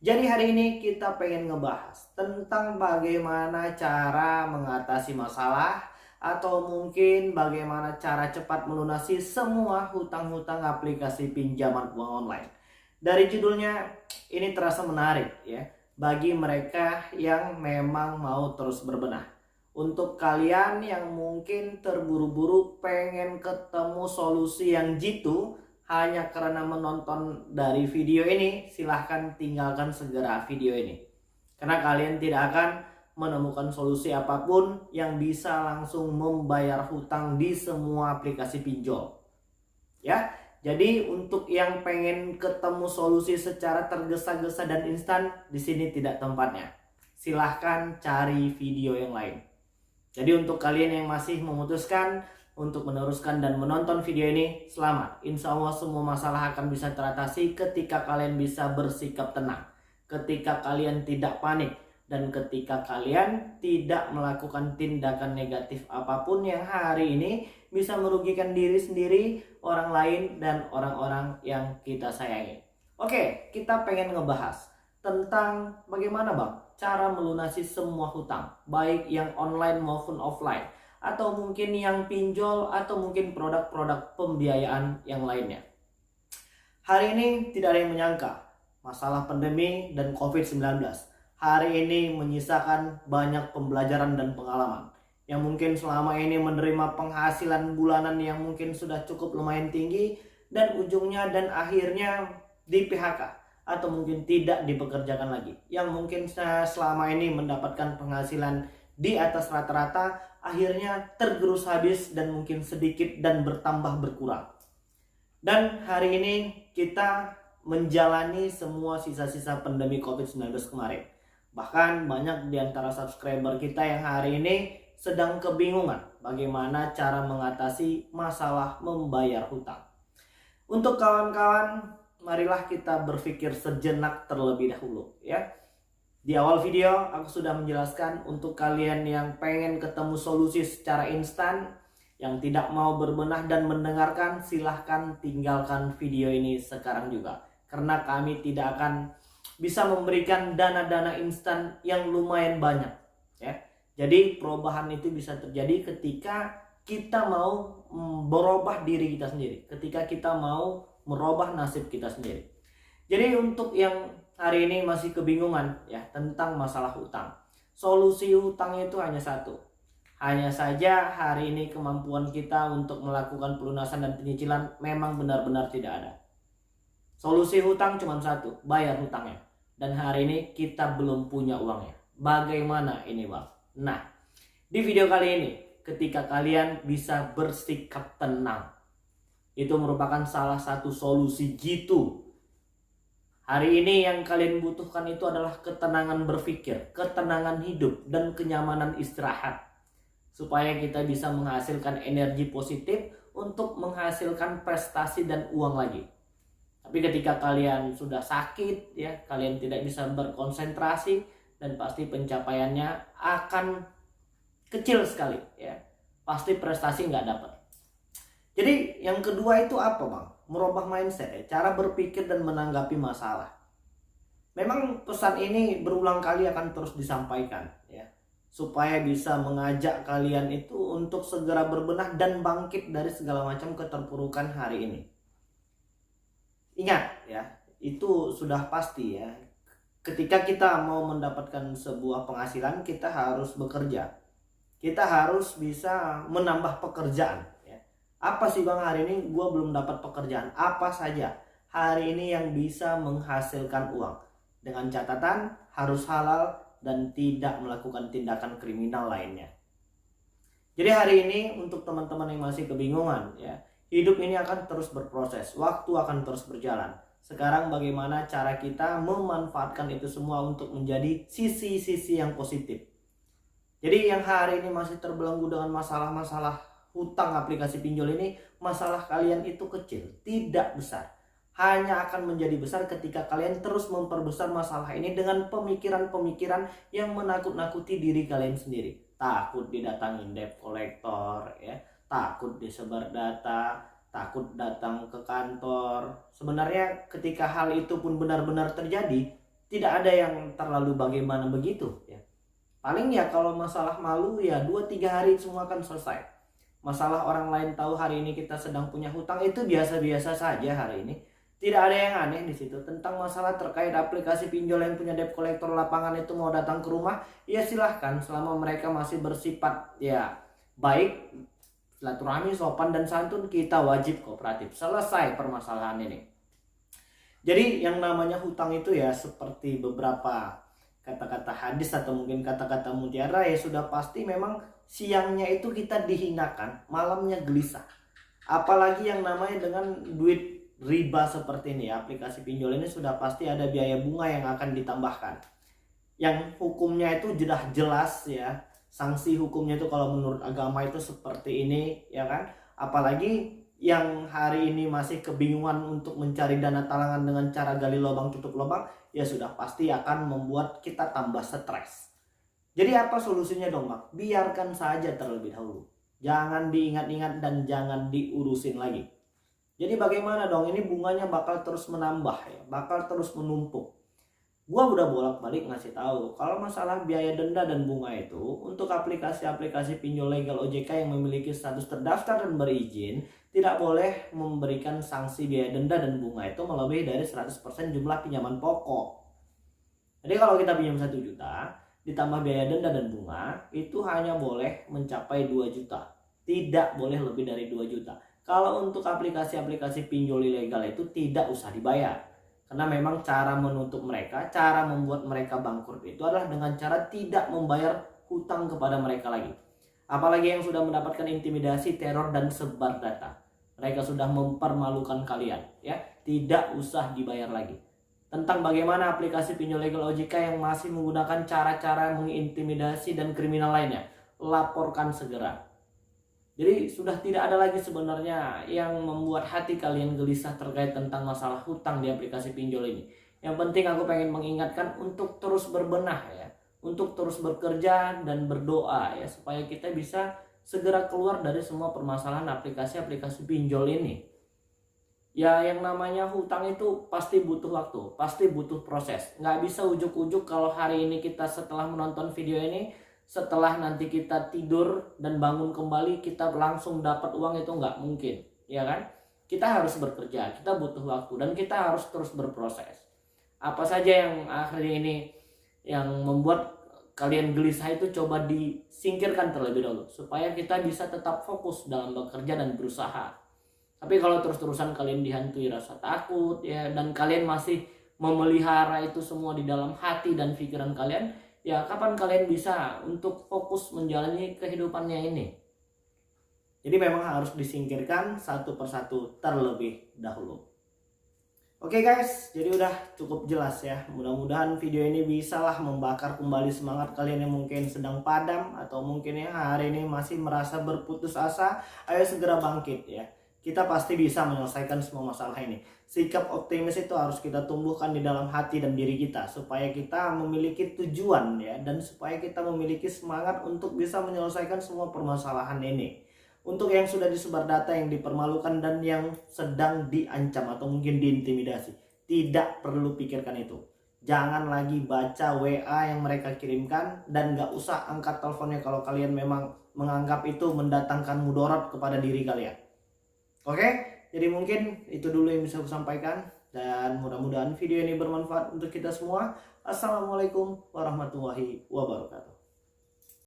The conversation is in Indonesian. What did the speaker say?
Jadi hari ini kita pengen ngebahas tentang bagaimana cara mengatasi masalah atau mungkin bagaimana cara cepat melunasi semua hutang-hutang aplikasi pinjaman uang online. Dari judulnya ini terasa menarik ya bagi mereka yang memang mau terus berbenah. Untuk kalian yang mungkin terburu-buru pengen ketemu solusi yang jitu hanya karena menonton dari video ini, silahkan tinggalkan segera video ini. Karena kalian tidak akan menemukan solusi apapun yang bisa langsung membayar hutang di semua aplikasi pinjol. Ya, jadi untuk yang pengen ketemu solusi secara tergesa-gesa dan instan, di sini tidak tempatnya. Silahkan cari video yang lain. Jadi untuk kalian yang masih memutuskan untuk meneruskan dan menonton video ini, selamat. Insya Allah semua masalah akan bisa teratasi ketika kalian bisa bersikap tenang. Ketika kalian tidak panik. Dan ketika kalian tidak melakukan tindakan negatif apapun yang hari ini bisa merugikan diri sendiri, orang lain, dan orang-orang yang kita sayangi. Oke, kita pengen ngebahas tentang bagaimana bang cara melunasi semua hutang, baik yang online maupun offline, atau mungkin yang pinjol, atau mungkin produk-produk pembiayaan yang lainnya. Hari ini tidak ada yang menyangka masalah pandemi dan COVID-19 hari ini menyisakan banyak pembelajaran dan pengalaman yang mungkin selama ini menerima penghasilan bulanan yang mungkin sudah cukup lumayan tinggi dan ujungnya dan akhirnya di PHK atau mungkin tidak dipekerjakan lagi, yang mungkin selama ini mendapatkan penghasilan di atas rata-rata akhirnya tergerus habis dan mungkin sedikit dan bertambah berkurang. Dan hari ini kita menjalani semua sisa-sisa pandemi COVID-19 kemarin. Bahkan banyak di antara subscriber kita yang hari ini sedang kebingungan bagaimana cara mengatasi masalah membayar hutang. Untuk kawan-kawan, marilah kita berpikir sejenak terlebih dahulu ya. Di awal video aku sudah menjelaskan untuk kalian yang pengen ketemu solusi secara instan, yang tidak mau berbenah dan mendengarkan, silahkan tinggalkan video ini sekarang juga. Karena kami tidak akan bisa memberikan dana-dana instan yang lumayan banyak ya. Jadi perubahan itu bisa terjadi ketika kita mau berubah diri kita sendiri, ketika kita mau merubah nasib kita sendiri. Jadi untuk yang hari ini masih kebingungan ya tentang masalah hutang, solusi hutang itu hanya satu. Hanya saja hari ini kemampuan kita untuk melakukan pelunasan dan penyicilan memang benar-benar tidak ada. Solusi hutang cuma satu, bayar hutangnya. Dan hari ini kita belum punya uangnya. Bagaimana ini bang? Nah, di video kali ini ketika kalian bisa bersikap tenang, itu merupakan salah satu solusi gitu. Hari ini yang kalian butuhkan itu adalah ketenangan berpikir, ketenangan hidup, dan kenyamanan istirahat. Supaya kita bisa menghasilkan energi positif untuk menghasilkan prestasi dan uang lagi. Tapi ketika kalian sudah sakit ya, kalian tidak bisa berkonsentrasi dan pasti pencapaiannya akan kecil sekali ya. Pasti prestasi nggak dapat. Jadi yang kedua itu apa bang? Merubah mindset ya, cara berpikir dan menanggapi masalah. Memang pesan ini berulang kali akan terus disampaikan ya, supaya bisa mengajak kalian itu untuk segera berbenah dan bangkit dari segala macam keterpurukan hari ini. Ingat ya, itu sudah pasti ya. Ketika kita mau mendapatkan sebuah penghasilan, kita harus bekerja. Kita harus bisa menambah pekerjaan. Apa sih bang hari ini gue belum dapat pekerjaan? Apa saja hari ini yang bisa menghasilkan uang? Dengan catatan harus halal dan tidak melakukan tindakan kriminal lainnya. Jadi hari ini untuk teman-teman yang masih kebingungan ya, hidup ini akan terus berproses, waktu akan terus berjalan. Sekarang bagaimana cara kita memanfaatkan itu semua untuk menjadi sisi-sisi yang positif. Jadi yang hari ini masih terbelenggu dengan masalah-masalah hutang aplikasi pinjol ini, masalah kalian itu kecil, tidak besar. Hanya akan menjadi besar ketika kalian terus memperbesar masalah ini dengan pemikiran-pemikiran yang menakut-nakuti diri kalian sendiri. Takut didatangin debt collector ya, takut disebar data, takut datang ke kantor. Sebenarnya ketika hal itu pun benar-benar terjadi, tidak ada yang terlalu bagaimana begitu ya. Paling ya kalau masalah malu ya 2-3 hari semua akan selesai. Masalah orang lain tahu hari ini kita sedang punya hutang itu biasa-biasa saja hari ini. Tidak ada yang aneh di situ. Tentang masalah terkait aplikasi pinjol yang punya debt collector lapangan itu mau datang ke rumah, ya silahkan selama mereka masih bersifat ya baik, silaturahmi, sopan dan santun, kita wajib kooperatif. Selesai permasalahan ini. Jadi yang namanya hutang itu ya seperti beberapa kata-kata hadis atau mungkin kata-kata mutiara, ya sudah pasti memang siangnya itu kita dihinakan, malamnya gelisah. Apalagi yang namanya dengan duit riba seperti ini, aplikasi pinjol ini sudah pasti ada biaya bunga yang akan ditambahkan. Yang hukumnya itu sudah jelas ya, sanksi hukumnya itu kalau menurut agama itu seperti ini ya kan. Apalagi yang hari ini masih kebingungan untuk mencari dana talangan dengan cara gali lubang tutup lubang, ya sudah pasti akan membuat kita tambah stres. Jadi apa solusinya dong Bang? Biarkan saja terlebih dahulu. Jangan diingat-ingat dan jangan diurusin lagi. Jadi bagaimana dong? Ini bunganya bakal terus menambah ya, bakal terus menumpuk. Gua udah bolak-balik ngasih tahu kalau masalah biaya denda dan bunga itu untuk aplikasi-aplikasi pinjol legal OJK yang memiliki status terdaftar dan berizin tidak boleh memberikan sanksi biaya denda dan bunga itu melebihi dari 100% jumlah pinjaman pokok. Jadi kalau kita pinjam 1 juta ditambah biaya denda dan bunga itu hanya boleh mencapai 2 juta. Tidak boleh lebih dari 2 juta. Kalau untuk aplikasi-aplikasi pinjol ilegal itu tidak usah dibayar. Karena memang cara menutup mereka, cara membuat mereka bangkrut itu adalah dengan cara tidak membayar hutang kepada mereka lagi. Apalagi yang sudah mendapatkan intimidasi, teror, dan sebar data. Mereka sudah mempermalukan kalian ya. Tidak usah dibayar lagi. Tentang bagaimana aplikasi pinjol legal OJK yang masih menggunakan cara-cara mengintimidasi dan kriminal lainnya, laporkan segera. Jadi sudah tidak ada lagi sebenarnya yang membuat hati kalian gelisah terkait tentang masalah hutang di aplikasi pinjol ini. Yang penting aku pengen mengingatkan untuk terus berbenah ya, untuk terus bekerja dan berdoa ya, supaya kita bisa segera keluar dari semua permasalahan aplikasi-aplikasi pinjol ini. Ya yang namanya hutang itu pasti butuh waktu, pasti butuh proses. Nggak bisa ujuk-ujuk kalau hari ini kita setelah menonton video ini, setelah nanti kita tidur dan bangun kembali kita langsung dapat uang, itu nggak mungkin ya kan. Kita harus bekerja, kita butuh waktu, dan kita harus terus berproses. Apa saja yang akhirnya ini yang membuat kalian gelisah itu coba disingkirkan terlebih dahulu supaya kita bisa tetap fokus dalam bekerja dan berusaha. Tapi kalau terus-terusan kalian dihantui rasa takut ya, dan kalian masih memelihara itu semua di dalam hati dan pikiran kalian, ya kapan kalian bisa untuk fokus menjalani kehidupannya ini? Jadi memang harus disingkirkan satu persatu terlebih dahulu. Oke guys, jadi udah cukup jelas ya. Mudah-mudahan video ini bisalah membakar kembali semangat kalian yang mungkin sedang padam atau mungkin yang hari ini masih merasa berputus asa. Ayo segera bangkit ya. Kita pasti bisa menyelesaikan semua masalah ini. Sikap optimis itu harus kita tumbuhkan di dalam hati dan diri kita supaya kita memiliki tujuan ya, dan supaya kita memiliki semangat untuk bisa menyelesaikan semua permasalahan ini. Untuk yang sudah disebar data, yang dipermalukan, dan yang sedang diancam atau mungkin diintimidasi, tidak perlu pikirkan itu. Jangan lagi baca WA yang mereka kirimkan, dan gak usah angkat teleponnya kalau kalian memang menganggap itu mendatangkan mudarat kepada diri kalian. Oke, jadi mungkin itu dulu yang bisa aku sampaikan, dan mudah-mudahan video ini bermanfaat untuk kita semua. Assalamualaikum warahmatullahi wabarakatuh.